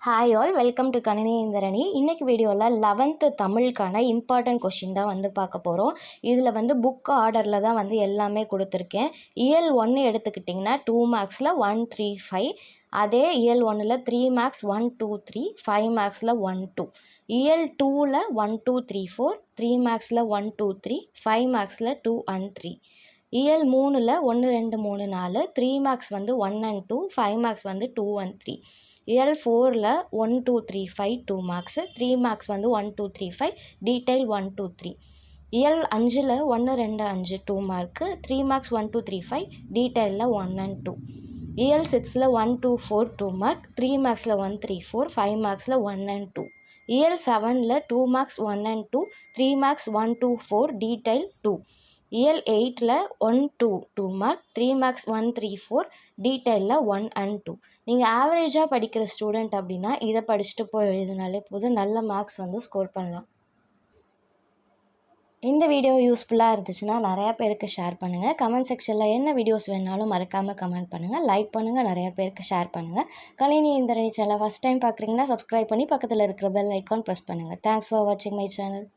Hi all, welcome to கணினி இந்திரணி. இன்றைக்கி வீடியோவில் 11th தமிழுக்கான இம்பார்ட்டன்ட் கொஷின் தான் பார்க்க போகிறோம். இதில் புக் ஆர்டரில் தான் எல்லாமே கொடுத்துருக்கேன். இயல் 1 எடுத்துக்கிட்டிங்கன்னா 2 மார்க்ஸில் 1, 3, 5. அதே இயல் 1ல் 3 மார்க்ஸ் 1, 2, 3, 5 மார்க்ஸில் 1, 2. இயல் 2ல் 1, 2, 3, 4, 3 மார்க்ஸில் 1, 2, 3, 5 மார்க்ஸில் 2 and 3. இயல் 3ல் 1, 2, 3, 4, 3 மார்க்ஸ் 1 and 2, 5 மார்க்ஸ் 2 and 3. இயல் 4ல் 1, 2, 3, 5 2 மார்க்ஸ், 3 மார்க்ஸ் 1, 2, 3, 5 டீட்டெயில் 1, 2, 3. இயல் 5ல் 1, 2, 5 2 மார்க்கு, 3 மார்க்ஸ் 1, 2, 3, 5 டீட்டெயிலில் 1 and 2. இயல் 6ல் 1, 2, 4 2 மார்க், 3 மார்க்ஸில் 1, 3, 4 5 மார்க்ஸில் 1 and 2. இயல் 7ல் 2 மார்க்ஸ் 1 and 2, 3 மார்க்ஸ் 1, 2, 4 டீட்டெயில் 2. இயல் 8ல் 1, 2 2 மார்க், 3 மார்க்ஸ் 1, 3, 4 டீட்டெயிலில் 1 and 2. நீங்கள் ஆவரேஜாக படிக்கிற ஸ்டூடெண்ட் அப்படின்னா இதை படிச்சுட்டு போய் எழுதினாலே போதும், நல்ல மார்க்ஸ் ஸ்கோர் பண்ணலாம். இந்த வீடியோ யூஸ்ஃபுல்லாக இருந்துச்சுன்னா நிறையா பேருக்கு ஷேர் பண்ணுங்கள். கமெண்ட் செக்ஷனில் என்ன வீடியோஸ் வேணாலும் மறக்காமல் கமெண்ட் பண்ணுங்கள், லைக் பண்ணுங்கள், நிறையா பேருக்கு ஷேர் பண்ணுங்கள். கணினி இந்திரணி சேனலை ஃபஸ்ட் டைம் பார்க்குறீங்கன்னா சப்ஸ்கிரைப் பண்ணி பக்கத்தில் இருக்கிற பெல் ஐக்கான் ப்ரெஸ் பண்ணுங்கள். தேங்க்ஸ் ஃபார் வாட்சிங் மை சேனல்.